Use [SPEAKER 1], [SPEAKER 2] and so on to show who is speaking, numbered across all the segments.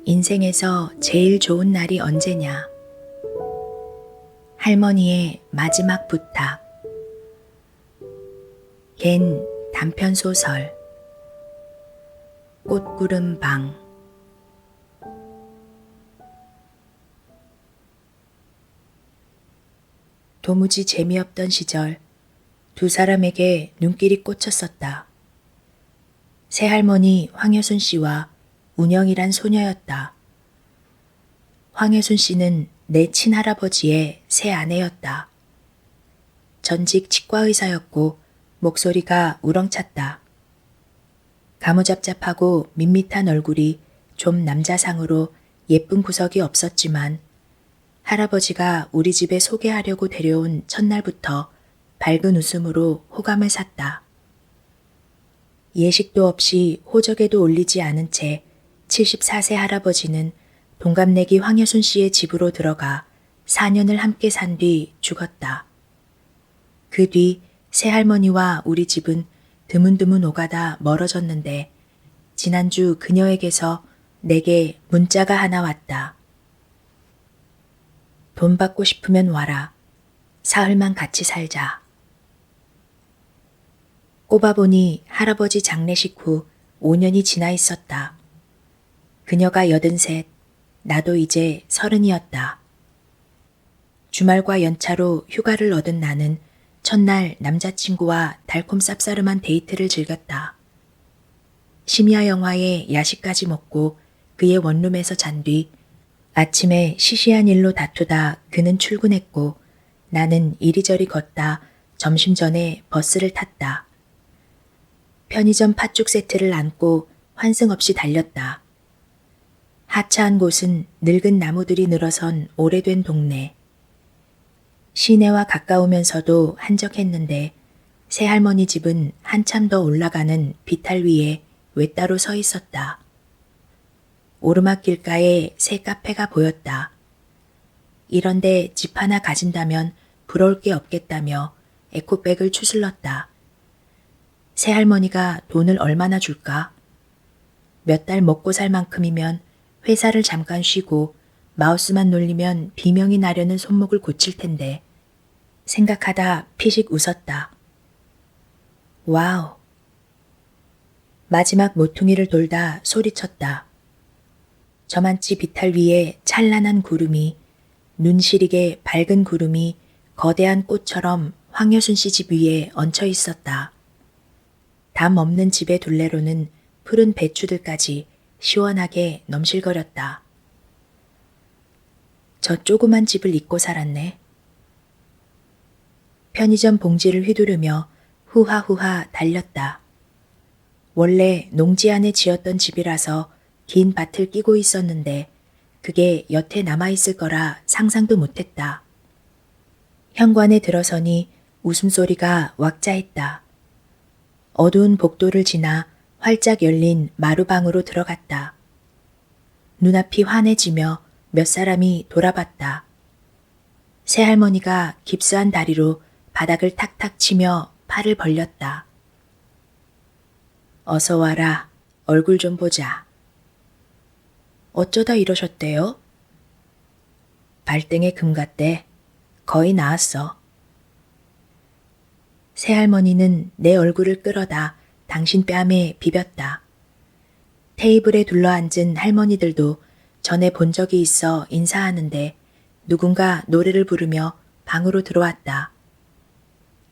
[SPEAKER 1] 인생에서 제일 좋은 날이 언제냐? 할머니의 마지막 부탁. 갠 단편소설. 꽃구름 방. 도무지 재미없던 시절 두 사람에게 눈길이 꽂혔었다. 새할머니 황여순 씨와 운영이란 소녀였다. 황여순 씨는 내 친할아버지의 새 아내였다. 전직 치과의사였고 목소리가 우렁찼다. 가무잡잡하고 밋밋한 얼굴이 좀 남자상으로 예쁜 구석이 없었지만 할아버지가 우리 집에 소개하려고 데려온 첫날부터 밝은 웃음으로 호감을 샀다. 예식도 없이 호적에도 올리지 않은 채 74세 할아버지는 동갑내기 황여순 씨의 집으로 들어가 4년을 함께 산 뒤 죽었다. 그 뒤 새할머니와 우리 집은 드문드문 오가다 멀어졌는데 지난주 그녀에게서 내게 문자가 하나 왔다. 돈 받고 싶으면 와라. 사흘만 같이 살자. 꼽아보니 할아버지 장례식 후 5년이 지나 있었다. 그녀가 83, 나도 이제 30이었다. 주말과 연차로 휴가를 얻은 나는 첫날 남자친구와 달콤 쌉싸름한 데이트를 즐겼다. 심야 영화에 야식까지 먹고 그의 원룸에서 잔 뒤 아침에 시시한 일로 다투다 그는 출근했고 나는 이리저리 걷다 점심 전에 버스를 탔다. 편의점 팥죽 세트를 안고 환승 없이 달렸다. 하차한 곳은 늙은 나무들이 늘어선 오래된 동네. 시내와 가까우면서도 한적했는데 새할머니 집은 한참 더 올라가는 비탈 위에 외따로 서 있었다. 오르막길가에 새 카페가 보였다. 이런데 집 하나 가진다면 부러울 게 없겠다며 에코백을 추슬렀다. 새할머니가 돈을 얼마나 줄까? 몇 달 먹고 살 만큼이면 회사를 잠깐 쉬고 마우스만 놀리면 비명이 나려는 손목을 고칠 텐데 생각하다 피식 웃었다. 와우. 마지막 모퉁이를 돌다 소리쳤다. 저만치 비탈 위에 찬란한 구름이 눈 시리게 밝은 구름이 거대한 꽃처럼 황여순 씨 집 위에 얹혀 있었다. 담 없는 집의 둘레로는 푸른 배추들까지 시원하게 넘실거렸다. 저 조그만 집을 잊고 살았네. 편의점 봉지를 휘두르며 후하후하 달렸다. 원래 농지 안에 지었던 집이라서 긴 밭을 끼고 있었는데 그게 여태 남아있을 거라 상상도 못했다. 현관에 들어서니 웃음소리가 왁자했다. 어두운 복도를 지나 활짝 열린 마루방으로 들어갔다. 눈앞이 환해지며 몇 사람이 돌아봤다. 새할머니가 깁스한 다리로 바닥을 탁탁 치며 팔을 벌렸다. 어서 와라. 얼굴 좀 보자. 어쩌다 이러셨대요? 발등에 금 갔대. 거의 나았어. 새할머니는 내 얼굴을 끌어다 당신 뺨에 비볐다. 테이블에 둘러앉은 할머니들도 전에 본 적이 있어 인사하는데 누군가 노래를 부르며 방으로 들어왔다.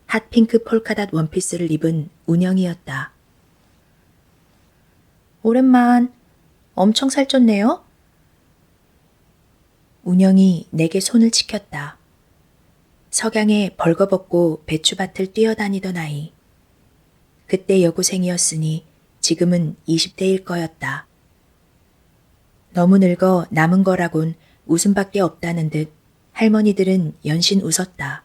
[SPEAKER 1] 핫핑크 폴카닷 원피스를 입은 운영이었다. 오랜만. 엄청 살쪘네요? 운영이 내게 손을 치켰다. 석양에 벌거벗고 배추밭을 뛰어다니던 아이. 그때 여고생이었으니 지금은 20대일 거였다. 너무 늙어 남은 거라곤 웃음밖에 없다는 듯 할머니들은 연신 웃었다.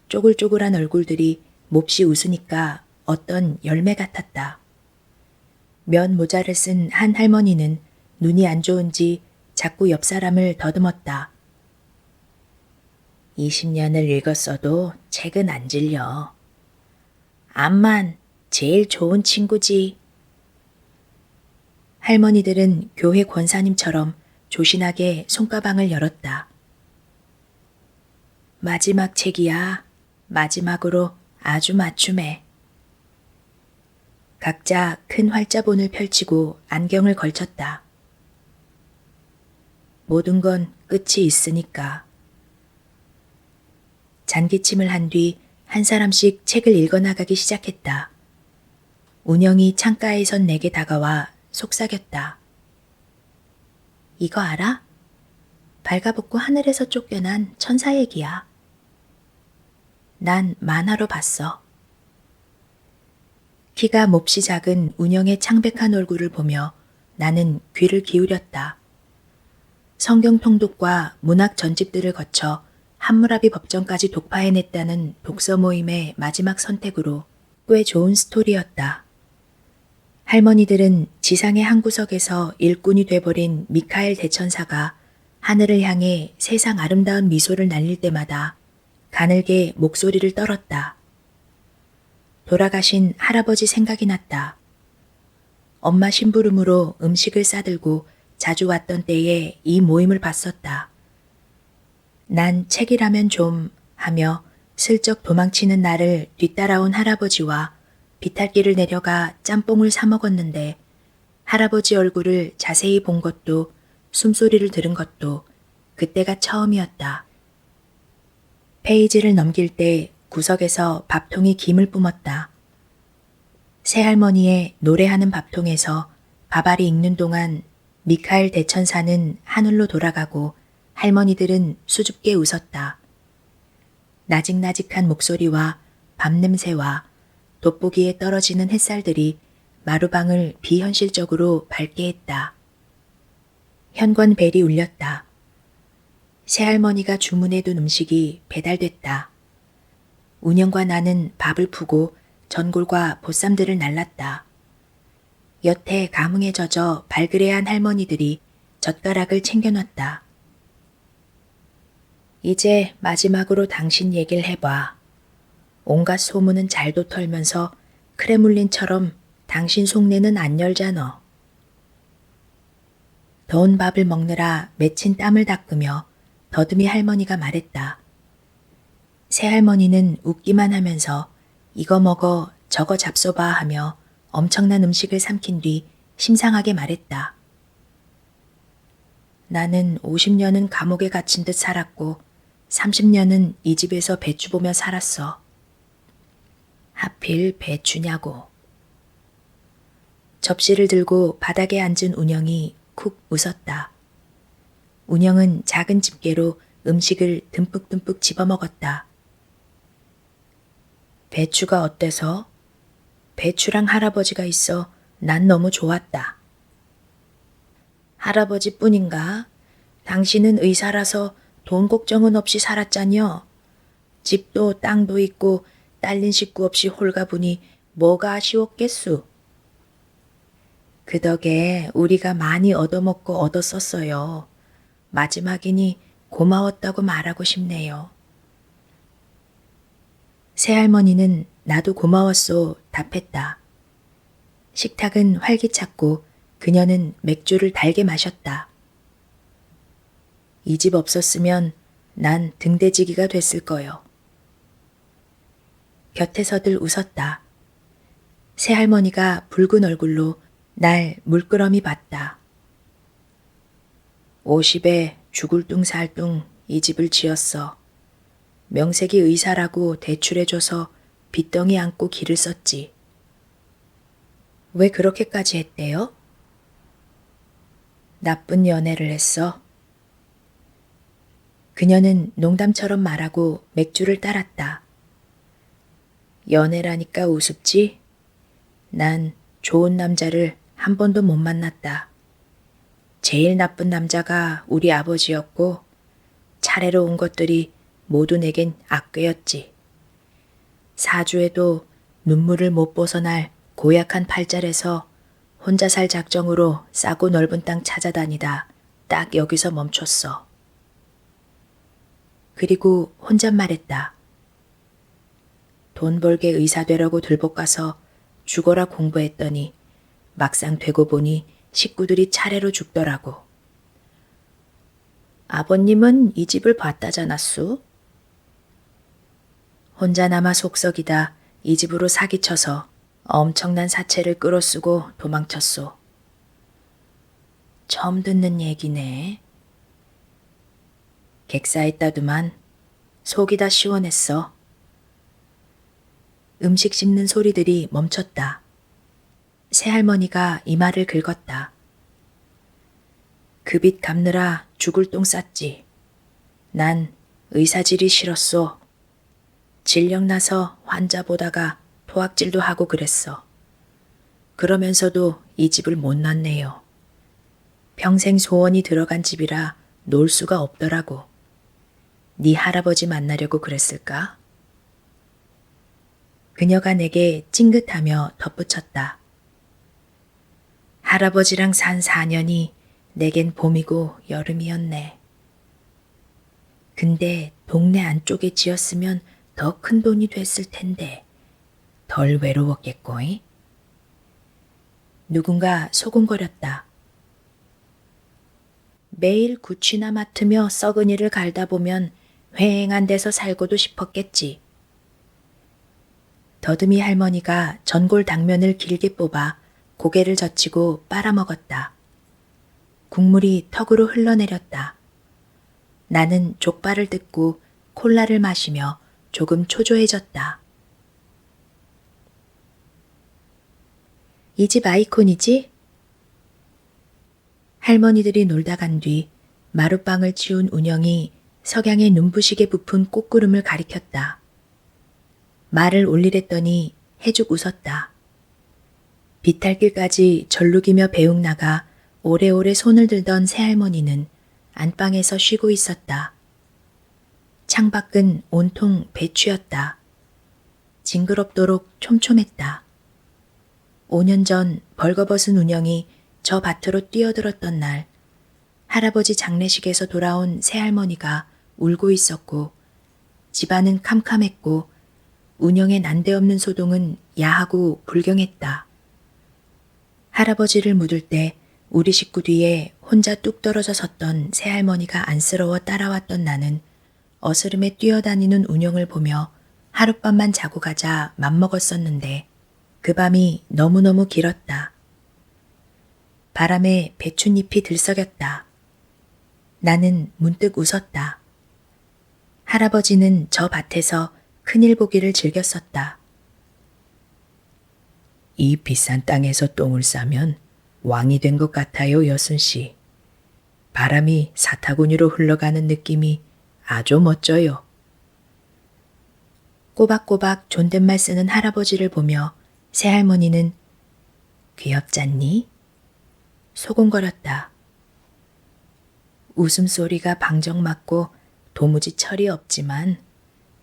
[SPEAKER 1] 쪼글쪼글한 얼굴들이 몹시 웃으니까 어떤 열매 같았다. 면 모자를 쓴 한 할머니는 눈이 안 좋은지 자꾸 옆 사람을 더듬었다. 20년을 읽었어도 책은 안 질려. 암만 제일 좋은 친구지. 할머니들은 교회 권사님처럼 조신하게 손가방을 열었다. 마지막 책이야. 마지막으로 아주 맞춤해. 각자 큰 활자본을 펼치고 안경을 걸쳤다. 모든 건 끝이 있으니까. 잔기침을 한 뒤 한 사람씩 책을 읽어나가기 시작했다. 운영이 창가에선 내게 다가와 속삭였다. 이거 알아? 발가벗고 하늘에서 쫓겨난 천사 얘기야. 난 만화로 봤어. 키가 몹시 작은 운영의 창백한 얼굴을 보며 나는 귀를 기울였다. 성경 통독과 문학 전집들을 거쳐 함무라비 법정까지 독파해냈다는 독서 모임의 마지막 선택으로 꽤 좋은 스토리였다. 할머니들은 지상의 한 구석에서 일꾼이 돼버린 미카엘 대천사가 하늘을 향해 세상 아름다운 미소를 날릴 때마다 가늘게 목소리를 떨었다. 돌아가신 할아버지 생각이 났다. 엄마 심부름으로 음식을 싸들고 자주 왔던 때에 이 모임을 봤었다. 난 책이라면 좀 하며 슬쩍 도망치는 나를 뒤따라온 할아버지와 비탈길을 내려가 짬뽕을 사 먹었는데 할아버지 얼굴을 자세히 본 것도 숨소리를 들은 것도 그때가 처음이었다. 페이지를 넘길 때 구석에서 밥통이 김을 뿜었다. 새할머니의 노래하는 밥통에서 밥알이 익는 동안 미카엘 대천사는 하늘로 돌아가고 할머니들은 수줍게 웃었다. 나직나직한 목소리와 밤냄새와 돋보기에 떨어지는 햇살들이 마루방을 비현실적으로 밝게 했다. 현관 벨이 울렸다. 새할머니가 주문해둔 음식이 배달됐다. 운영과 나는 밥을 푸고 전골과 보쌈들을 날랐다. 여태 감흥에 젖어 발그레한 할머니들이 젓가락을 챙겨놨다. 이제 마지막으로 당신 얘기를 해봐. 온갖 소문은 잘도 털면서 크레물린처럼 당신 속내는 안 열잖아. 더운 밥을 먹느라 맺힌 땀을 닦으며 더듬이 할머니가 말했다. 새할머니는 웃기만 하면서 이거 먹어 저거 잡숴봐 하며 엄청난 음식을 삼킨 뒤 심상하게 말했다. 나는 50년은 감옥에 갇힌 듯 살았고 30년은 이 집에서 배추 보며 살았어. 하필 배추냐고. 접시를 들고 바닥에 앉은 운영이 쿡 웃었다. 운영은 작은 집게로 음식을 듬뿍듬뿍 집어먹었다. 배추가 어때서? 배추랑 할아버지가 있어 난 너무 좋았다. 할아버지뿐인가? 당신은 의사라서 돈 걱정은 없이 살았잖여. 집도 땅도 있고 딸린 식구 없이 홀가분이 뭐가 아쉬웠겠수. 그 덕에 우리가 많이 얻어먹고 얻었었어요. 마지막이니 고마웠다고 말하고 싶네요. 새할머니는 나도 고마웠소 답했다. 식탁은 활기찼고 그녀는 맥주를 달게 마셨다. 이 집 없었으면 난 등대지기가 됐을 거요. 곁에서들 웃었다. 새할머니가 붉은 얼굴로 날 물끄러미 봤다. 50에 죽을 둥 살 둥 이 집을 지었어. 명색이 의사라고 대출해줘서 빚덩이 안고 길을 썼지. 왜 그렇게까지 했대요? 나쁜 연애를 했어. 그녀는 농담처럼 말하고 맥주를 따랐다. 연애라니까 우습지? 난 좋은 남자를 한 번도 못 만났다. 제일 나쁜 남자가 우리 아버지였고 차례로 온 것들이 모두 내겐 악괴였지. 사주에도 눈물을 못 벗어날 고약한 팔자에서 혼자 살 작정으로 싸고 넓은 땅 찾아다니다 딱 여기서 멈췄어. 그리고 혼잣말했다. 돈 벌게 의사 되려고 들볶아서 죽어라 공부했더니 막상 되고 보니 식구들이 차례로 죽더라고. 아버님은 이 집을 봤다잖았수? 혼자 남아 속썩이다 이 집으로 사기쳐서 엄청난 사채를 끌어쓰고 도망쳤소. 처음 듣는 얘기네. 객사했다두만 속이 다 시원했어. 음식 씹는 소리들이 멈췄다. 새할머니가 이마를 긁었다. 그 빚 갚느라 죽을 똥 쌌지. 난 의사질이 싫었소. 질력나서 환자 보다가 토악질도 하고 그랬어. 그러면서도 이 집을 못 놨네요. 평생 소원이 들어간 집이라 놓을 수가 없더라고. 네 할아버지 만나려고 그랬을까? 그녀가 내게 찡긋하며 덧붙였다. 할아버지랑 산 4년이 내겐 봄이고 여름이었네. 근데 동네 안쪽에 지었으면 더 큰 돈이 됐을 텐데 덜 외로웠겠거이? 누군가 소곤거렸다. 매일 구취나 맡으며 썩은 이를 갈다 보면 휑한 데서 살고도 싶었겠지. 더듬이 할머니가 전골 당면을 길게 뽑아 고개를 젖히고 빨아먹었다. 국물이 턱으로 흘러내렸다. 나는 족발을 뜯고 콜라를 마시며 조금 초조해졌다. 이 집 아이콘이지? 할머니들이 놀다 간 뒤 마룻방을 치운 운영이 석양의 눈부시게 부푼 꽃구름을 가리켰다. 말을 올리랬더니 해죽 웃었다. 비탈길까지 절룩이며 배웅 나가 오래오래 손을 들던 새할머니는 안방에서 쉬고 있었다. 창밖은 온통 배추였다. 징그럽도록 촘촘했다. 5년 전 벌거벗은 운영이 저 밭으로 뛰어들었던 날 할아버지 장례식에서 돌아온 새할머니가 울고 있었고 집안은 캄캄했고 운영의 난데없는 소동은 야하고 불경했다. 할아버지를 묻을 때 우리 식구 뒤에 혼자 뚝 떨어져 섰던 새할머니가 안쓰러워 따라왔던 나는 어스름에 뛰어다니는 운영을 보며 하룻밤만 자고 가자 맘먹었었는데 그 밤이 너무너무 길었다. 바람에 배춧잎이 들썩였다. 나는 문득 웃었다. 할아버지는 저 밭에서 큰일 보기를 즐겼었다. 이 비싼 땅에서 똥을 싸면 왕이 된 것 같아요, 여순씨. 바람이 사타구니로 흘러가는 느낌이 아주 멋져요. 꼬박꼬박 존댓말 쓰는 할아버지를 보며 새할머니는 귀엽잖니? 소곤거렸다. 웃음소리가 방정맞고 도무지 철이 없지만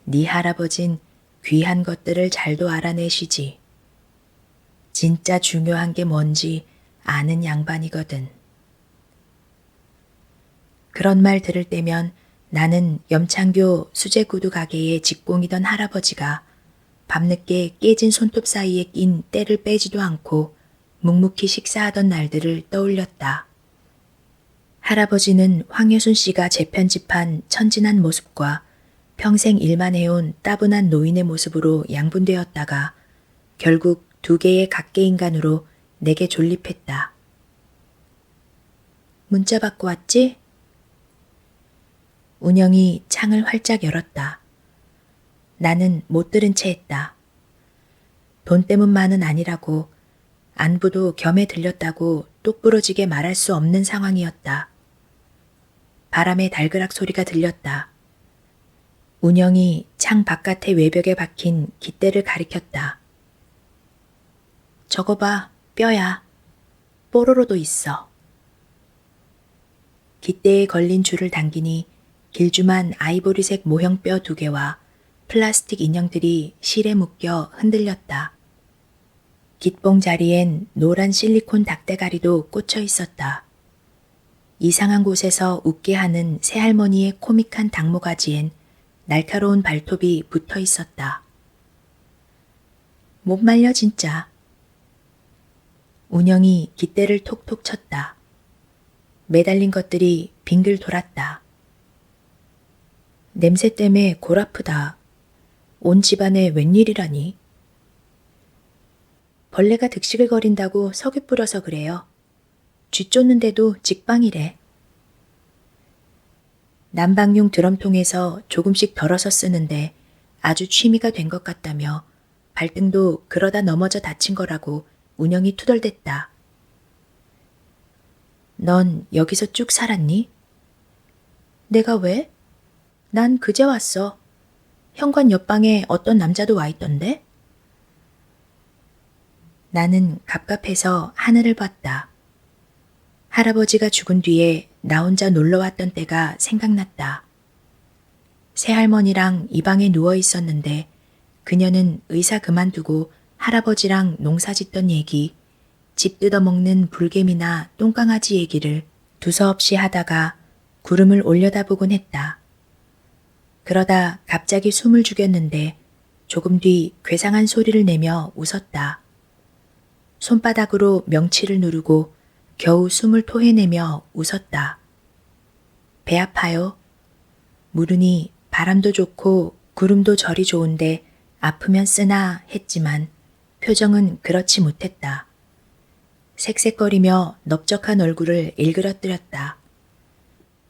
[SPEAKER 1] 네 할아버진 귀한 것들을 잘도 알아내시지. 진짜 중요한 게 뭔지 아는 양반이거든. 그런 말 들을 때면 나는 염창교 수제구두 가게의 직공이던 할아버지가 밤늦게 깨진 손톱 사이에 낀 때를 빼지도 않고 묵묵히 식사하던 날들을 떠올렸다. 할아버지는 황여순 씨가 재편집한 천진한 모습과 평생 일만 해온 따분한 노인의 모습으로 양분되었다가 결국 두 개의 각계인간으로 내게 존립했다. 문자 받고 왔지? 운영이 창을 활짝 열었다. 나는 못 들은 채 했다. 돈 때문만은 아니라고 안부도 겸해 들렸다고 똑부러지게 말할 수 없는 상황이었다. 바람의 달그락 소리가 들렸다. 운영이 창 바깥의 외벽에 박힌 깃대를 가리켰다. 저거 봐, 뼈야. 뽀로로도 있어. 깃대에 걸린 줄을 당기니 길주만 아이보리색 모형 뼈 2개와 플라스틱 인형들이 실에 묶여 흔들렸다. 깃봉 자리엔 노란 실리콘 닭대가리도 꽂혀 있었다. 이상한 곳에서 웃게 하는 새할머니의 코믹한 닭모가지엔 날카로운 발톱이 붙어 있었다. 못 말려 진짜. 운영이 깃대를 톡톡 쳤다. 매달린 것들이 빙글 돌았다. 냄새 때문에 골 아프다. 온 집안에 웬일이라니. 벌레가 득식을 거린다고 석유 뿌려서 그래요. 쥐 쫓는데도 직방이래. 난방용 드럼통에서 조금씩 덜어서 쓰는데 아주 취미가 된 것 같다며 발등도 그러다 넘어져 다친 거라고 운영이 투덜댔다. 넌 여기서 쭉 살았니? 내가 왜? 난 그제 왔어. 현관 옆방에 어떤 남자도 와 있던데? 나는 갑갑해서 하늘을 봤다. 할아버지가 죽은 뒤에 나 혼자 놀러 왔던 때가 생각났다. 새할머니랑 이 방에 누워 있었는데 그녀는 의사 그만두고 할아버지랑 농사 짓던 얘기, 집 뜯어먹는 불개미나 똥강아지 얘기를 두서없이 하다가 구름을 올려다보곤 했다. 그러다 갑자기 숨을 죽였는데 조금 뒤 괴상한 소리를 내며 웃었다. 손바닥으로 명치를 누르고 겨우 숨을 토해내며 웃었다. 배 아파요? 물으니 바람도 좋고 구름도 저리 좋은데 아프면 쓰나 했지만 표정은 그렇지 못했다. 색색거리며 넓적한 얼굴을 일그러뜨렸다.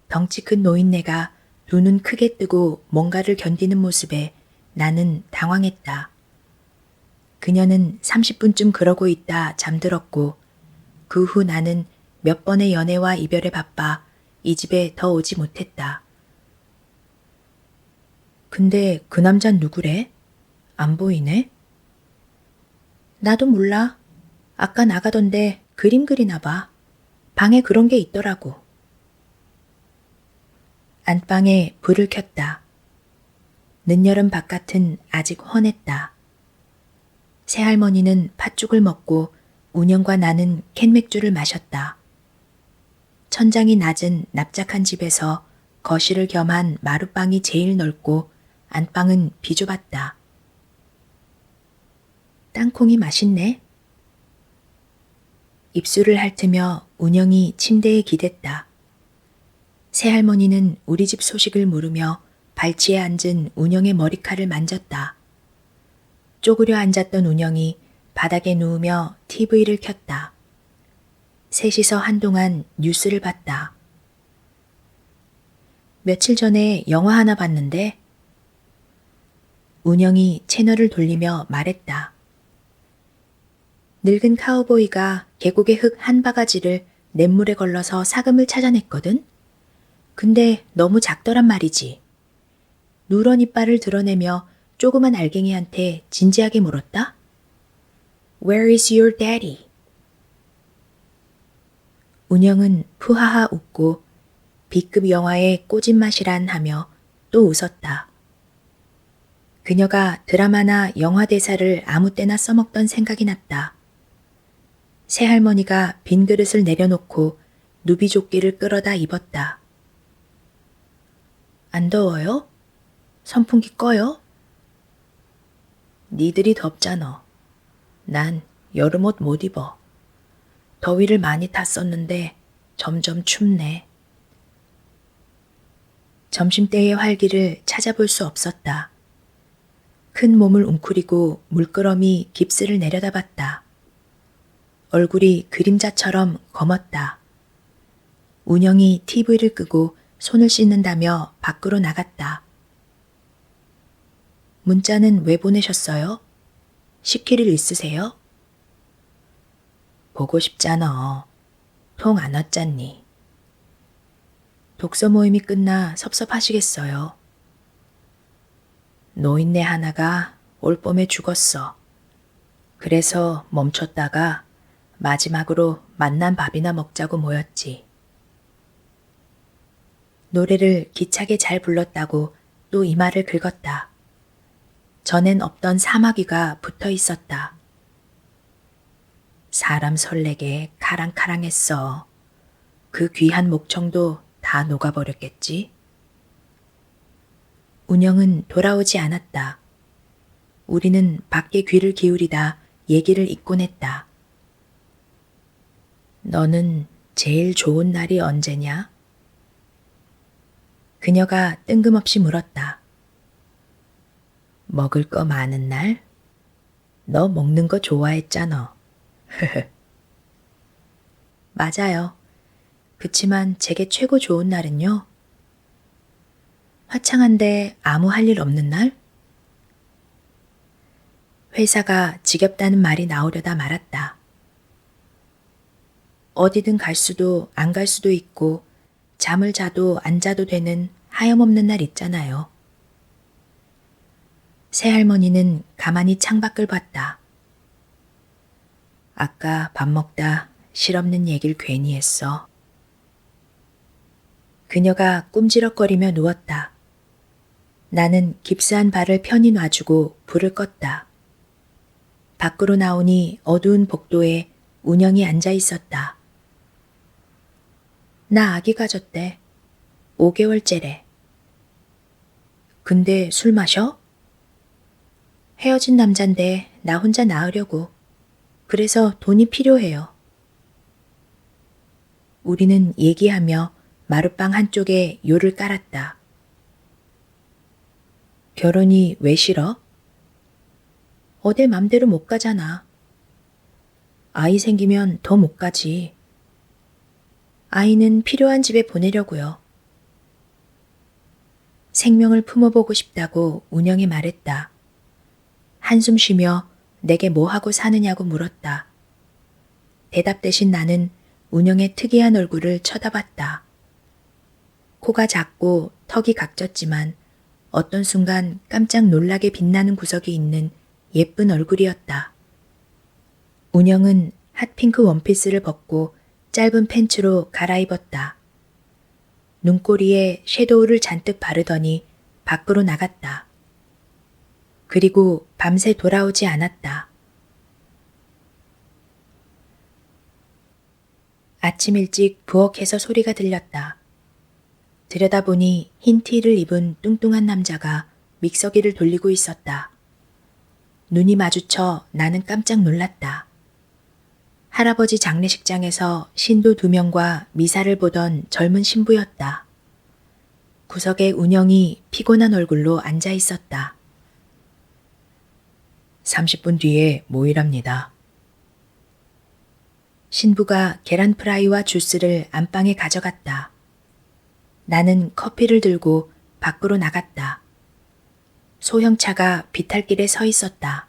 [SPEAKER 1] 덩치 큰 노인네가 두 눈 크게 뜨고 뭔가를 견디는 모습에 나는 당황했다. 그녀는 30분쯤 그러고 있다 잠들었고 그 후 나는 몇 번의 연애와 이별에 바빠 이 집에 더 오지 못했다. 근데 그 남잔 누구래? 안 보이네? 나도 몰라. 아까 나가던데 그림 그리나 봐. 방에 그런 게 있더라고. 안방에 불을 켰다. 늦여름 바깥은 아직 훤했다. 새할머니는 팥죽을 먹고 운영과 나는 캔맥주를 마셨다. 천장이 낮은 납작한 집에서 거실을 겸한 마룻방이 제일 넓고 안방은 비좁았다. 땅콩이 맛있네. 입술을 핥으며 운영이 침대에 기댔다. 새할머니는 우리 집 소식을 물으며 발치에 앉은 운영의 머리칼을 만졌다. 쪼그려 앉았던 운영이 바닥에 누우며 TV를 켰다. 셋이서 한동안 뉴스를 봤다. 며칠 전에 영화 하나 봤는데 운영이 채널을 돌리며 말했다. 늙은 카우보이가 계곡의 흙 한 바가지를 냇물에 걸러서 사금을 찾아냈거든? 근데 너무 작더란 말이지. 누런 이빨을 드러내며 조그만 알갱이한테 진지하게 물었다. Where is your daddy? 운영은 푸하하 웃고 B급 영화의 꼬진 맛이란 하며 또 웃었다. 그녀가 드라마나 영화 대사를 아무 때나 써먹던 생각이 났다. 새할머니가 빈 그릇을 내려놓고 누비조끼를 끌어다 입었다. 안 더워요? 선풍기 꺼요? 니들이 덥잖아. 난 여름옷 못 입어. 더위를 많이 탔었는데 점점 춥네. 점심때의 활기를 찾아볼 수 없었다. 큰 몸을 웅크리고 물끄러미 깁스를 내려다봤다. 얼굴이 그림자처럼 검었다. 운영이 TV를 끄고 손을 씻는다며 밖으로 나갔다. 문자는 왜 보내셨어요? 시킬 일 있으세요? 보고 싶잖아. 통 안 왔잖니. 독서 모임이 끝나 섭섭하시겠어요. 노인네 하나가 올 봄에 죽었어. 그래서 멈췄다가 마지막으로 만난 밥이나 먹자고 모였지. 노래를 기차게 잘 불렀다고 또 이마를 긁었다. 전엔 없던 사마귀가 붙어 있었다. 사람 설레게 카랑카랑했어. 그 귀한 목청도 다 녹아버렸겠지? 운영은 돌아오지 않았다. 우리는 밖에 귀를 기울이다 얘기를 잇곤 했다. 너는 제일 좋은 날이 언제냐? 그녀가 뜬금없이 물었다. 먹을 거 많은 날? 너 먹는 거 좋아했잖아. 맞아요. 그치만 제게 최고 좋은 날은요? 화창한데 아무 할 일 없는 날? 회사가 지겹다는 말이 나오려다 말았다. 어디든 갈 수도 안 갈 수도 있고 잠을 자도 안 자도 되는 하염없는 날 있잖아요. 새할머니는 가만히 창밖을 봤다. 아까 밥 먹다 실없는 얘길 괜히 했어. 그녀가 꿈지럭거리며 누웠다. 나는 깁스한 발을 편히 놔주고 불을 껐다. 밖으로 나오니 어두운 복도에 운영이 앉아 있었다. 나 아기 가졌대. 5개월째래. 근데 술 마셔? 헤어진 남잔데 나 혼자 낳으려고. 그래서 돈이 필요해요. 우리는 얘기하며 마룻방 한쪽에 요를 깔았다. 결혼이 왜 싫어? 어딜 맘대로 못 가잖아. 아이 생기면 더 못 가지. 아이는 필요한 집에 보내려고요. 생명을 품어보고 싶다고 운영이 말했다. 한숨 쉬며 내게 뭐 하고 사느냐고 물었다. 대답 대신 나는 운영의 특이한 얼굴을 쳐다봤다. 코가 작고 턱이 각졌지만 어떤 순간 깜짝 놀라게 빛나는 구석이 있는 예쁜 얼굴이었다. 운영은 핫핑크 원피스를 벗고 짧은 팬츠로 갈아입었다. 눈꼬리에 섀도우를 잔뜩 바르더니 밖으로 나갔다. 그리고 밤새 돌아오지 않았다. 아침 일찍 부엌에서 소리가 들렸다. 들여다보니 흰 티를 입은 뚱뚱한 남자가 믹서기를 돌리고 있었다. 눈이 마주쳐 나는 깜짝 놀랐다. 할아버지 장례식장에서 신도 2명과 미사를 보던 젊은 신부였다. 구석에 운영이 피곤한 얼굴로 앉아 있었다. 30분 뒤에 모이랍니다. 신부가 계란 프라이와 주스를 안방에 가져갔다. 나는 커피를 들고 밖으로 나갔다. 소형차가 비탈길에 서 있었다.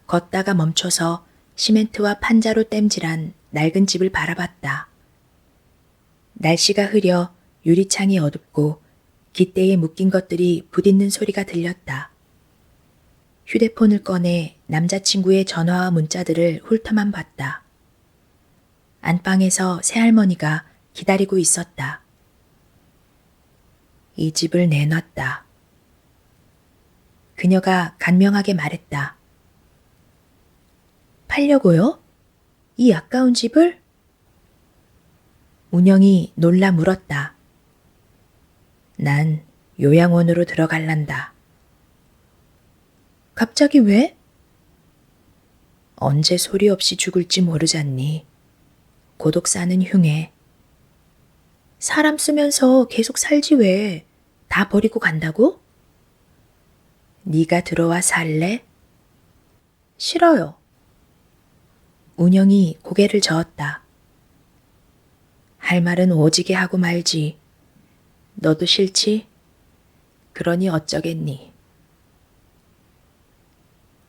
[SPEAKER 1] 걷다가 멈춰서 시멘트와 판자로 땜질한 낡은 집을 바라봤다. 날씨가 흐려 유리창이 어둡고 깃대에 묶인 것들이 부딪는 소리가 들렸다. 휴대폰을 꺼내 남자친구의 전화와 문자들을 훑어만 봤다. 안방에서 새할머니가 기다리고 있었다. 이 집을 내놨다. 그녀가 간명하게 말했다. 팔려고요? 이 아까운 집을? 운영이 놀라 물었다. 난 요양원으로 들어갈란다. 갑자기 왜? 언제 소리 없이 죽을지 모르잖니. 고독 사는 흉해. 사람 쓰면서 계속 살지 왜. 다 버리고 간다고? 네가 들어와 살래? 싫어요. 운영이 고개를 저었다. 할 말은 오지게 하고 말지. 너도 싫지? 그러니 어쩌겠니?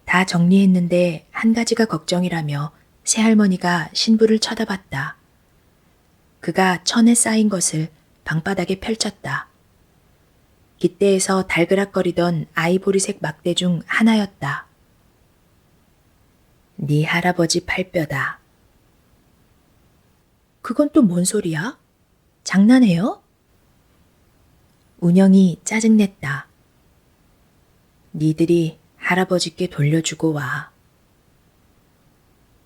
[SPEAKER 1] 다 정리했는데 한 가지가 걱정이라며 새할머니가 신부를 쳐다봤다. 그가 천에 쌓인 것을 방바닥에 펼쳤다. 깃대에서 달그락거리던 아이보리색 막대 중 하나였다. 네 할아버지 팔뼈다. 그건 또 뭔 소리야? 장난해요? 운영이 짜증냈다. 니들이 할아버지께 돌려주고 와.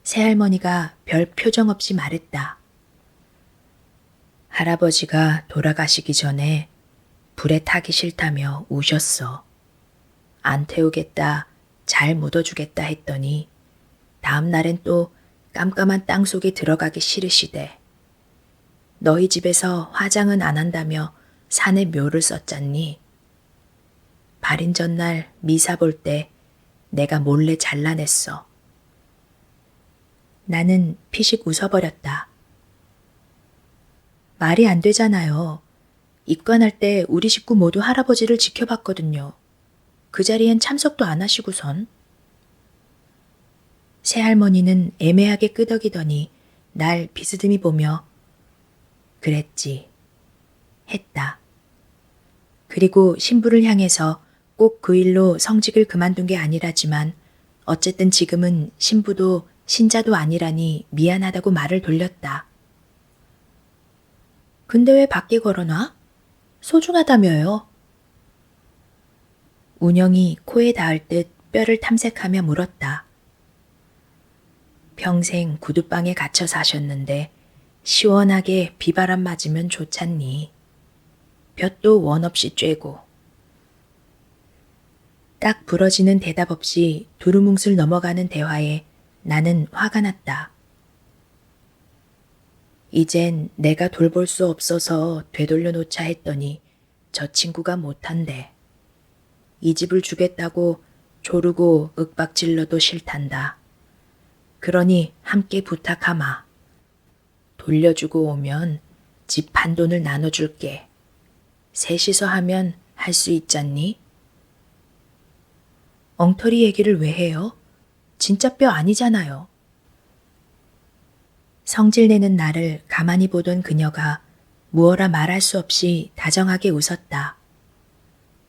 [SPEAKER 1] 새할머니가 별 표정 없이 말했다. 할아버지가 돌아가시기 전에 불에 타기 싫다며 우셨어. 안 태우겠다, 잘 묻어주겠다 했더니 다음 날엔 또 깜깜한 땅 속에 들어가기 싫으시대. 너희 집에서 화장은 안 한다며 산에 묘를 썼잖니. 발인 전날 미사 볼 때 내가 몰래 잘라냈어. 나는 피식 웃어버렸다. 말이 안 되잖아요. 입관할 때 우리 식구 모두 할아버지를 지켜봤거든요. 그 자리엔 참석도 안 하시고선. 새할머니는 애매하게 끄덕이더니 날 비스듬히 보며 그랬지. 했다. 그리고 신부를 향해서 꼭 그 일로 성직을 그만둔 게 아니라지만 어쨌든 지금은 신부도 신자도 아니라니 미안하다고 말을 돌렸다. 근데 왜 밖에 걸어놔? 소중하다며요. 운영이 코에 닿을 듯 뼈를 탐색하며 물었다. 평생 구두방에 갇혀 사셨는데 시원하게 비바람 맞으면 좋잖니. 볕도 원 없이 쬐고. 딱 부러지는 대답 없이 두루뭉술 넘어가는 대화에 나는 화가 났다. 이젠 내가 돌볼 수 없어서 되돌려 놓자 했더니 저 친구가 못한대. 이 집을 주겠다고 조르고 윽박질러도 싫단다. 그러니 함께 부탁하마. 돌려주고 오면 집 반돈을 나눠줄게. 셋이서 하면 할 수 있잖니? 엉터리 얘기를 왜 해요? 진짜 뼈 아니잖아요. 성질내는 나를 가만히 보던 그녀가 무어라 말할 수 없이 다정하게 웃었다.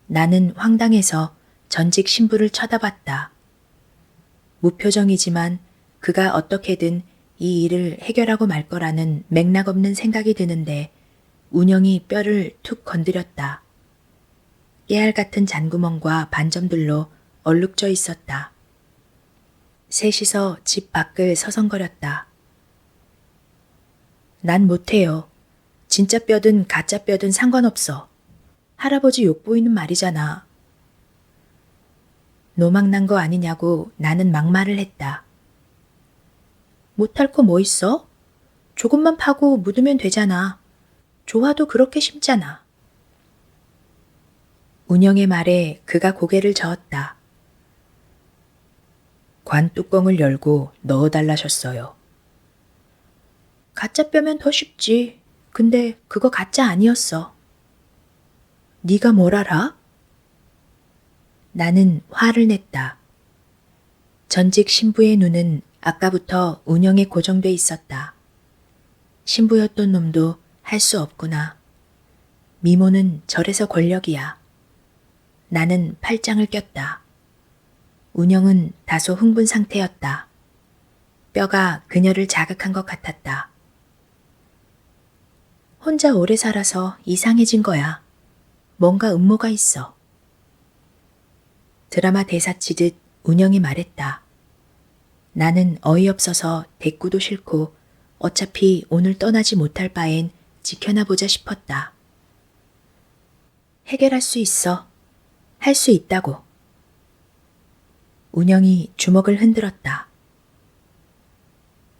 [SPEAKER 1] 나는 황당해서 전직 신부를 쳐다봤다. 무표정이지만 그가 어떻게든 이 일을 해결하고 말 거라는 맥락 없는 생각이 드는데 운영이 뼈를 툭 건드렸다. 깨알 같은 잔구멍과 반점들로 얼룩져 있었다. 셋이서 집 밖을 서성거렸다. 난 못해요. 진짜 뼈든 가짜 뼈든 상관없어. 할아버지 욕보이는 말이잖아. 노망난 거 아니냐고 나는 막말을 했다. 못할 거 뭐 있어? 조금만 파고 묻으면 되잖아. 조화도 그렇게 심잖아. 운영의 말에 그가 고개를 저었다. 관 뚜껑을 열고 넣어달라셨어요. 가짜 뼈면 더 쉽지. 근데 그거 가짜 아니었어. 네가 뭘 알아? 나는 화를 냈다. 전직 신부의 눈은 아까부터 운영에 고정돼 있었다. 신부였던 놈도 할 수 없구나. 미모는 절에서 권력이야. 나는 팔짱을 꼈다. 운영은 다소 흥분 상태였다. 뼈가 그녀를 자극한 것 같았다. 혼자 오래 살아서 이상해진 거야. 뭔가 음모가 있어. 드라마 대사 치듯 운영이 말했다. 나는 어이없어서 대꾸도 싫고 어차피 오늘 떠나지 못할 바엔 지켜나 보자 싶었다. 해결할 수 있어. 할 수 있다고. 운영이 주먹을 흔들었다.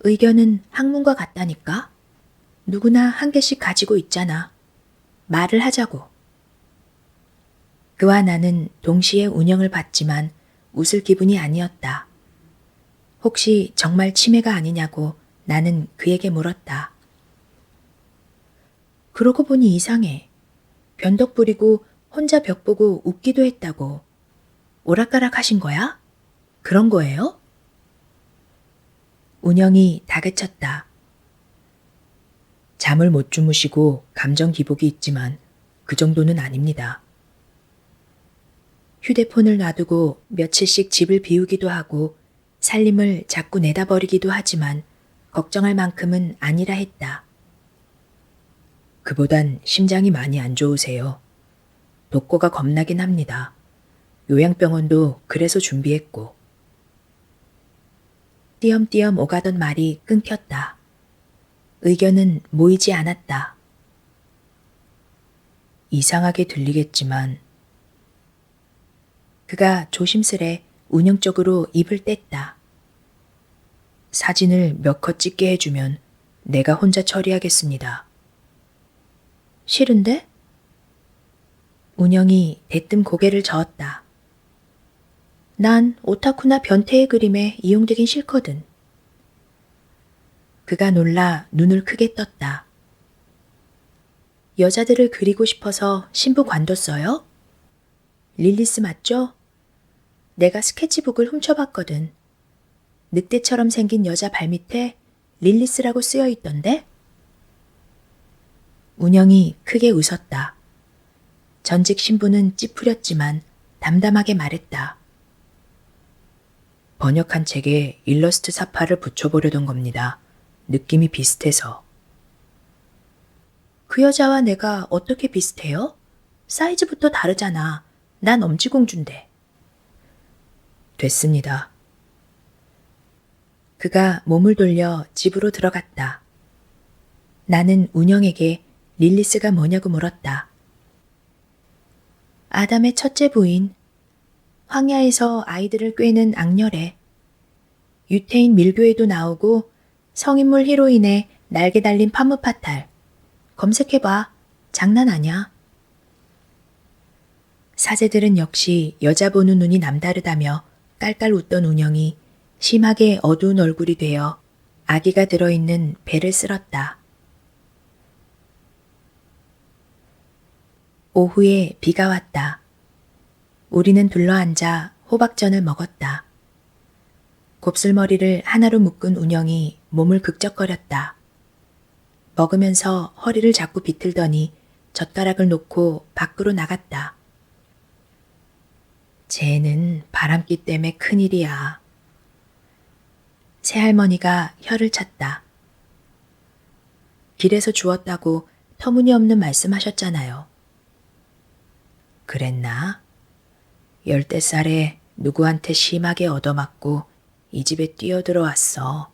[SPEAKER 1] 의견은 학문과 같다니까? 누구나 한 개씩 가지고 있잖아. 말을 하자고. 그와 나는 동시에 운영을 봤지만 웃을 기분이 아니었다. 혹시 정말 치매가 아니냐고 나는 그에게 물었다. 그러고 보니 이상해. 변덕 부리고 혼자 벽 보고 웃기도 했다고. 오락가락 하신 거야? 그런 거예요? 운영이 다그쳤다. 잠을 못 주무시고 감정 기복이 있지만 그 정도는 아닙니다. 휴대폰을 놔두고 며칠씩 집을 비우기도 하고 살림을 자꾸 내다버리기도 하지만 걱정할 만큼은 아니라 했다. 그보단 심장이 많이 안 좋으세요. 독고가 겁나긴 합니다. 요양병원도 그래서 준비했고. 띄엄띄엄 오가던 말이 끊겼다. 의견은 모이지 않았다. 이상하게 들리겠지만 그가 조심스레 운영 쪽으로 입을 뗐다. 사진을 몇 컷 찍게 해주면 내가 혼자 처리하겠습니다. 싫은데? 운영이 대뜸 고개를 저었다. 난 오타쿠나 변태의 그림에 이용되긴 싫거든. 그가 놀라 눈을 크게 떴다. 여자들을 그리고 싶어서 신부 관뒀어요? 릴리스 맞죠? 내가 스케치북을 훔쳐봤거든. 늑대처럼 생긴 여자 발밑에 릴리스라고 쓰여 있던데? 운영이 크게 웃었다. 전직 신부는 찌푸렸지만 담담하게 말했다. 번역한 책에 일러스트 사파를 붙여보려던 겁니다. 느낌이 비슷해서. 그 여자와 내가 어떻게 비슷해요? 사이즈부터 다르잖아. 난 엄지공주인데. 됐습니다. 그가 몸을 돌려 집으로 들어갔다. 나는 운영에게 릴리스가 뭐냐고 물었다. 아담의 첫째 부인, 황야에서 아이들을 꿰는 악녀래. 유태인 밀교에도 나오고 성인물 히로인의 날개 달린 파무파탈. 검색해봐. 장난 아냐. 사제들은 역시 여자 보는 눈이 남다르다며 깔깔 웃던 운영이 심하게 어두운 얼굴이 되어 아기가 들어있는 배를 쓸었다. 오후에 비가 왔다. 우리는 둘러앉아 호박전을 먹었다. 곱슬머리를 하나로 묶은 운영이 몸을 극적거렸다. 먹으면서 허리를 자꾸 비틀더니 젓가락을 놓고 밖으로 나갔다. 쟤는 바람기 때문에 큰일이야. 새할머니가 혀를 찼다. 길에서 주웠다고 터무니없는 말씀하셨잖아요. 그랬나? 10살에 누구한테 심하게 얻어맞고 이 집에 뛰어들어왔어.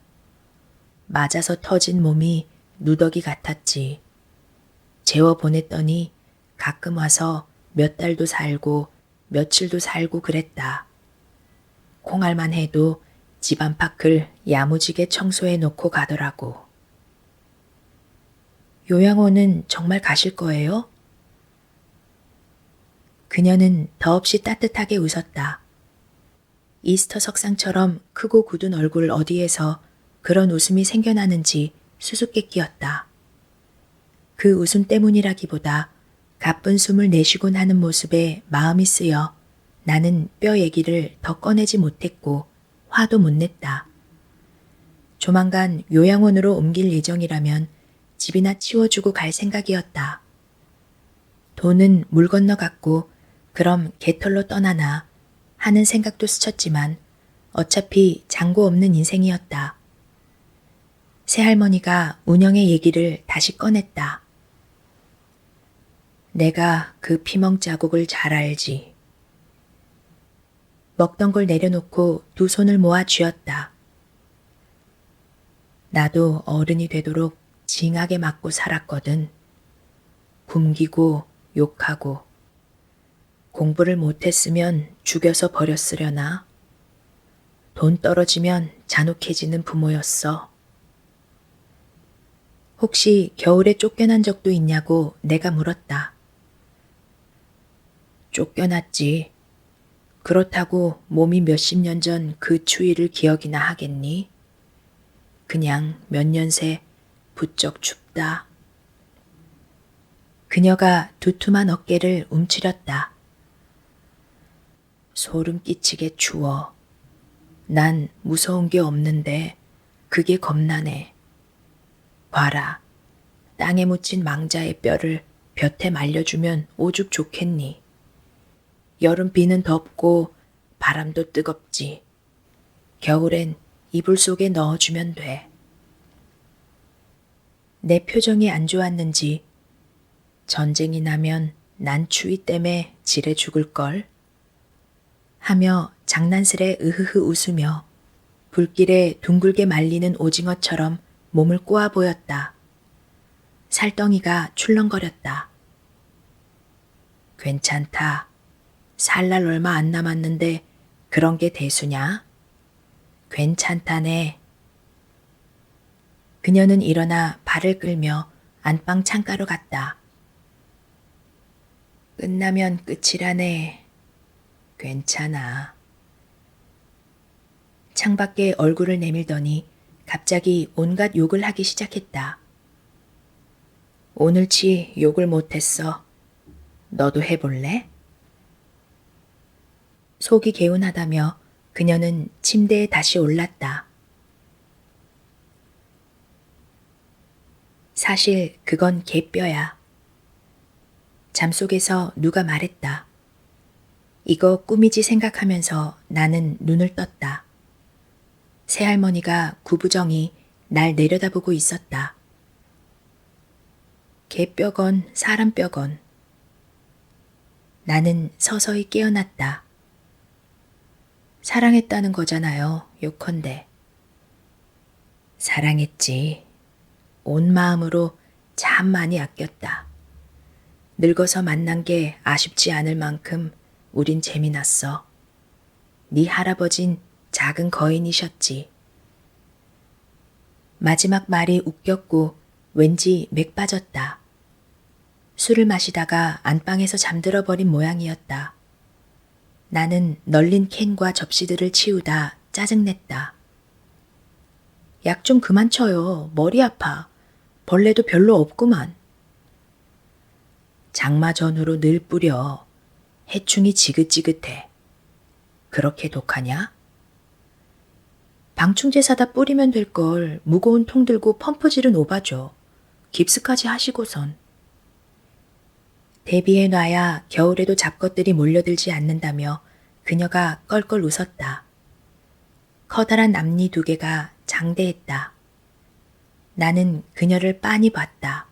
[SPEAKER 1] 맞아서 터진 몸이 누더기 같았지. 재워 보냈더니 가끔 와서 몇 달도 살고 며칠도 살고 그랬다. 콩알만 해도 집 안팎을 야무지게 청소해 놓고 가더라고. 요양원은 정말 가실 거예요? 그녀는 더없이 따뜻하게 웃었다. 이스터 석상처럼 크고 굳은 얼굴 어디에서 그런 웃음이 생겨나는지 수수께끼였다. 그 웃음 때문이라기보다 가쁜 숨을 내쉬곤 하는 모습에 마음이 쓰여 나는 뼈 얘기를 더 꺼내지 못했고 화도 못 냈다. 조만간 요양원으로 옮길 예정이라면 집이나 치워주고 갈 생각이었다. 돈은 물 건너갔고 그럼 개털로 떠나나 하는 생각도 스쳤지만 어차피 장고 없는 인생이었다. 새할머니가 운영의 얘기를 다시 꺼냈다. 내가 그 피멍 자국을 잘 알지. 먹던 걸 내려놓고 두 손을 모아 쥐었다. 나도 어른이 되도록 징하게 맞고 살았거든. 굶기고 욕하고. 공부를 못했으면 죽여서 버렸으려나. 돈 떨어지면 잔혹해지는 부모였어. 혹시 겨울에 쫓겨난 적도 있냐고 내가 물었다. 쫓겨났지. 그렇다고 몸이 몇십 년 전 그 추위를 기억이나 하겠니? 그냥 몇 년 새 부쩍 춥다. 그녀가 두툼한 어깨를 움츠렸다. 소름 끼치게 추워. 난 무서운 게 없는데 그게 겁나네. 봐라. 땅에 묻힌 망자의 뼈를 볕에 말려주면 오죽 좋겠니. 여름 비는 덥고 바람도 뜨겁지. 겨울엔 이불 속에 넣어주면 돼. 내 표정이 안 좋았는지 전쟁이 나면 난 추위 때문에 지레 죽을걸 하며 장난스레 으흐흐 웃으며 불길에 둥글게 말리는 오징어처럼 몸을 꼬아 보였다. 살덩이가 출렁거렸다. 괜찮다. 살 날 얼마 안 남았는데 그런 게 대수냐? 괜찮다네. 그녀는 일어나 발을 끌며 안방 창가로 갔다. 끝나면 끝이라네. 괜찮아. 창밖에 얼굴을 내밀더니 갑자기 온갖 욕을 하기 시작했다. 오늘치 욕을 못했어. 너도 해볼래? 속이 개운하다며 그녀는 침대에 다시 올랐다. 사실 그건 개뼈야. 잠속에서 누가 말했다. 이거 꿈이지 생각하면서 나는 눈을 떴다. 새할머니가 구부정히 날 내려다보고 있었다. 개뼈건 사람뼈건. 나는 서서히 깨어났다. 사랑했다는 거잖아요, 요컨대. 사랑했지. 온 마음으로 참 많이 아꼈다. 늙어서 만난 게 아쉽지 않을 만큼 우린 재미났어. 네 할아버진 작은 거인이셨지. 마지막 말이 웃겼고 왠지 맥 빠졌다. 술을 마시다가 안방에서 잠들어 버린 모양이었다. 나는 널린 캔과 접시들을 치우다 짜증냈다. 약 좀 그만 쳐요. 머리 아파. 벌레도 별로 없구만. 장마 전후로 늘 뿌려. 해충이 지긋지긋해. 그렇게 독하냐? 방충제 사다 뿌리면 될 걸 무거운 통 들고 펌프질은 오바죠. 깁스까지 하시고선. 대비해놔야 겨울에도 잡것들이 몰려들지 않는다며 그녀가 껄껄 웃었다. 커다란 앞니 2개가 장대했다. 나는 그녀를 빤히 봤다.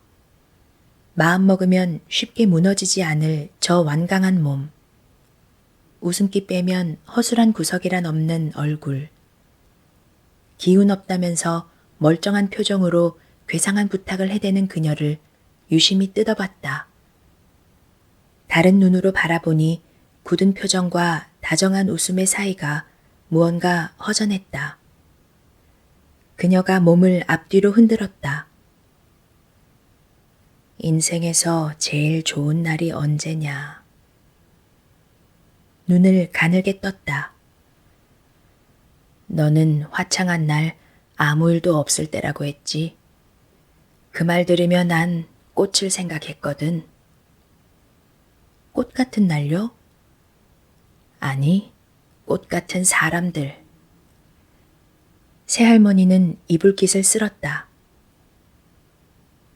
[SPEAKER 1] 마음먹으면 쉽게 무너지지 않을 저 완강한 몸. 웃음기 빼면 허술한 구석이란 없는 얼굴. 기운 없다면서 멀쩡한 표정으로 괴상한 부탁을 해대는 그녀를 유심히 뜯어봤다. 다른 눈으로 바라보니 굳은 표정과 다정한 웃음의 사이가 무언가 허전했다. 그녀가 몸을 앞뒤로 흔들었다. 인생에서 제일 좋은 날이 언제냐. 눈을 가늘게 떴다. 너는 화창한 날 아무 일도 없을 때라고 했지. 그 말 들으며 난 꽃을 생각했거든. 꽃 같은 날요? 아니, 꽃 같은 사람들. 새할머니는 이불깃을 쓸었다.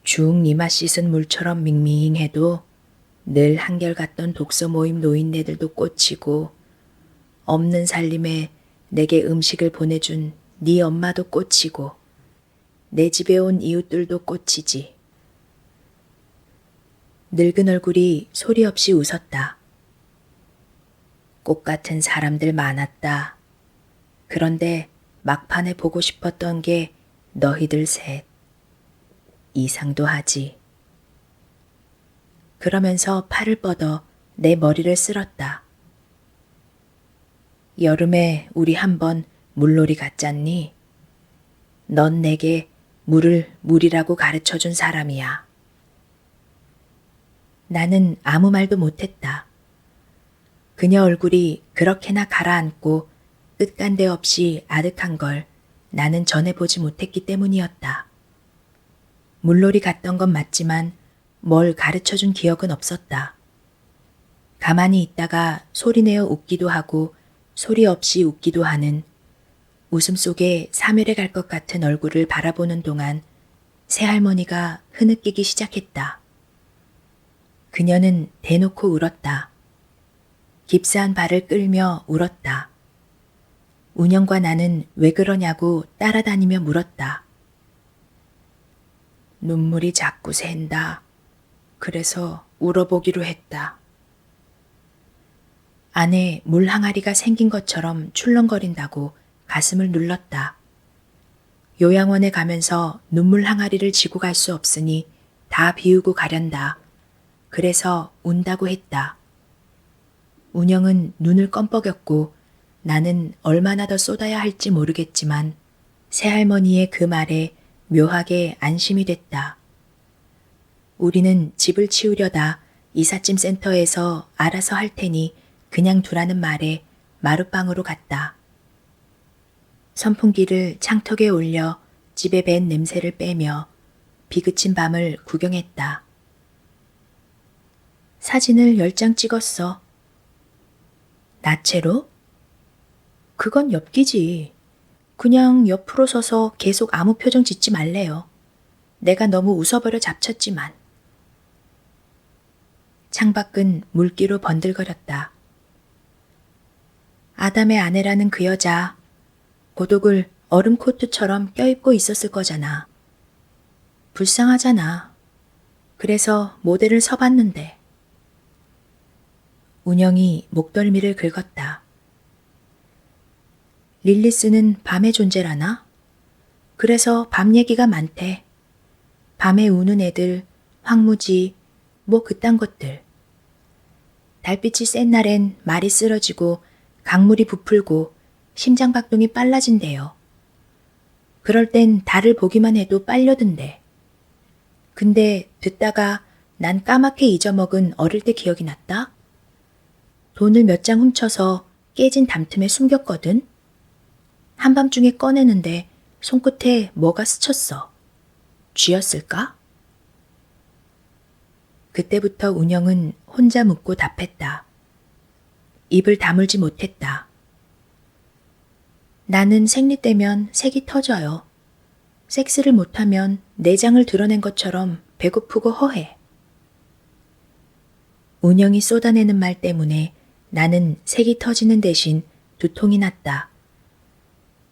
[SPEAKER 1] 죽 이마 씻은 물처럼 밍밍해도 늘 한결같던 독서 모임 노인네들도 꽂히고 없는 살림에 내게 음식을 보내준 네 엄마도 꽂히고 내 집에 온 이웃들도 꽂히지. 늙은 얼굴이 소리 없이 웃었다. 꽃 같은 사람들 많았다. 그런데 막판에 보고 싶었던 게 너희들 셋. 이상도 하지. 그러면서 팔을 뻗어 내 머리를 쓸었다. 여름에 우리 한번 물놀이 갔잖니? 넌 내게 물을 물이라고 가르쳐준 사람이야. 나는 아무 말도 못했다. 그녀 얼굴이 그렇게나 가라앉고 끝간데 없이 아득한 걸 나는 전해보지 못했기 때문이었다. 물놀이 갔던 건 맞지만 뭘 가르쳐준 기억은 없었다. 가만히 있다가 소리내어 웃기도 하고 소리 없이 웃기도 하는 웃음 속에 사멸해 갈 것 같은 얼굴을 바라보는 동안 새할머니가 흐느끼기 시작했다. 그녀는 대놓고 울었다. 깁스한 발을 끌며 울었다. 운영과 나는 왜 그러냐고 따라다니며 물었다. 눈물이 자꾸 샌다. 그래서 울어보기로 했다. 안에 물 항아리가 생긴 것처럼 출렁거린다고 가슴을 눌렀다. 요양원에 가면서 눈물 항아리를 지고 갈 수 없으니 다 비우고 가련다. 그래서 운다고 했다. 운영은 눈을 껌뻑였고 나는 얼마나 더 쏟아야 할지 모르겠지만 새할머니의 그 말에 묘하게 안심이 됐다. 우리는 집을 치우려다 이삿짐 센터에서 알아서 할 테니 그냥 두라는 말에 마룻방으로 갔다. 선풍기를 창턱에 올려 집에 밴 냄새를 빼며 비그친 밤을 구경했다. 사진을 10장 찍었어. 나체로? 그건 엽기지. 그냥 옆으로 서서 계속 아무 표정 짓지 말래요. 내가 너무 웃어버려 잡쳤지만. 창밖은 물기로 번들거렸다. 아담의 아내라는 그 여자, 고독을 얼음 코트처럼 껴입고 있었을 거잖아. 불쌍하잖아. 그래서 모델을 서봤는데. 운영이 목덜미를 긁었다. 릴리스는 밤의 존재라나? 그래서 밤 얘기가 많대. 밤에 우는 애들, 황무지, 뭐 그딴 것들. 달빛이 센 날엔 말이 쓰러지고 강물이 부풀고 심장박동이 빨라진대요. 그럴 땐 달을 보기만 해도 빨려든대. 근데 듣다가 난 까맣게 잊어먹은 어릴 때 기억이 났다. 돈을 몇 장 훔쳐서 깨진 담틈에 숨겼거든. 한밤중에 꺼내는데 손끝에 뭐가 스쳤어. 쥐였을까? 그때부터 운영은 혼자 묻고 답했다. 입을 다물지 못했다. 나는 생리되면 색이 터져요. 섹스를 못하면 내장을 드러낸 것처럼 배고프고 허해. 운영이 쏟아내는 말 때문에 나는 색이 터지는 대신 두통이 났다.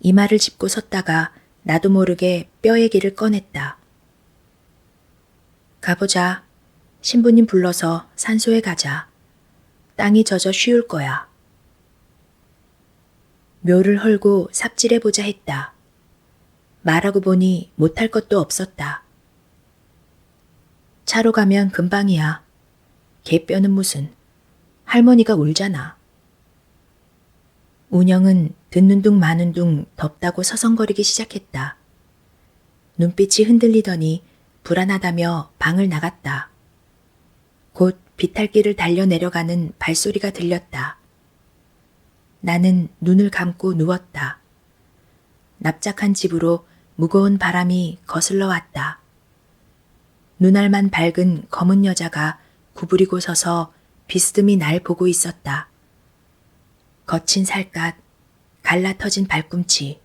[SPEAKER 1] 이마를 짚고 섰다가 나도 모르게 뼈 얘기를 꺼냈다. 가보자. 신부님 불러서 산소에 가자. 땅이 젖어 쉬울 거야. 묘를 헐고 삽질해보자 했다. 말하고 보니 못할 것도 없었다. 차로 가면 금방이야. 개뼈는 무슨. 할머니가 울잖아. 운영은 듣는 둥 마는 둥 덥다고 서성거리기 시작했다. 눈빛이 흔들리더니 불안하다며 방을 나갔다. 곧 비탈길을 달려 내려가는 발소리가 들렸다. 나는 눈을 감고 누웠다. 납작한 집으로 무거운 바람이 거슬러 왔다. 눈알만 밝은 검은 여자가 구부리고 서서 비스듬히 날 보고 있었다. 거친 살갗, 갈라터진 발꿈치,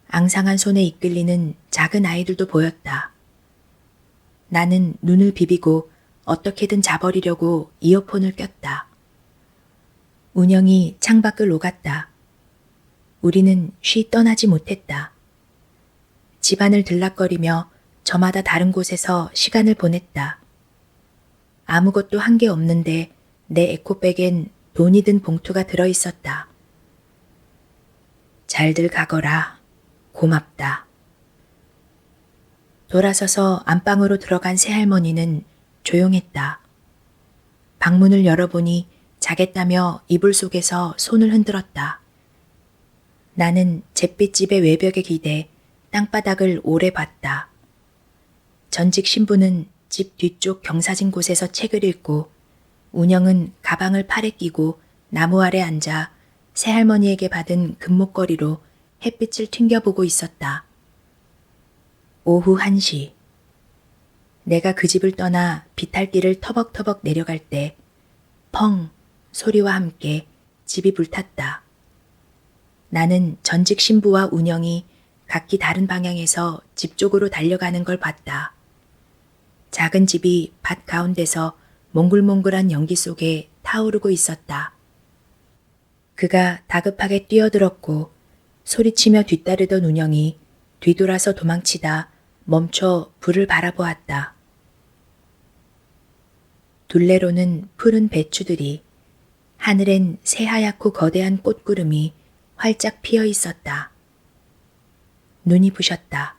[SPEAKER 1] 앙상한 손에 이끌리는 작은 아이들도 보였다. 나는 눈을 비비고 어떻게든 자버리려고 이어폰을 꼈다. 운영이 창밖을 오갔다. 우리는 쉬 떠나지 못했다. 집안을 들락거리며 저마다 다른 곳에서 시간을 보냈다. 아무것도 한 게 없는데 내 에코백엔 돈이 든 봉투가 들어있었다. 잘들 가거라. 고맙다. 돌아서서 안방으로 들어간 새할머니는 조용했다. 방문을 열어보니 자겠다며 이불 속에서 손을 흔들었다. 나는 잿빛집의 외벽에 기대 땅바닥을 오래 봤다. 전직 신부는 집 뒤쪽 경사진 곳에서 책을 읽고 운영은 가방을 팔에 끼고 나무 아래 앉아 새할머니에게 받은 금목걸이로 햇빛을 튕겨보고 있었다. 오후 1시. 내가 그 집을 떠나 비탈길을 터벅터벅 내려갈 때 펑 소리와 함께 집이 불탔다. 나는 전직 신부와 운영이 각기 다른 방향에서 집 쪽으로 달려가는 걸 봤다. 작은 집이 밭 가운데서 몽글몽글한 연기 속에 타오르고 있었다. 그가 다급하게 뛰어들었고 소리치며 뒤따르던 운영이 뒤돌아서 도망치다 멈춰 불을 바라보았다. 둘레로는 푸른 배추들이, 하늘엔 새하얗고 거대한 꽃구름이 활짝 피어 있었다. 눈이 부셨다.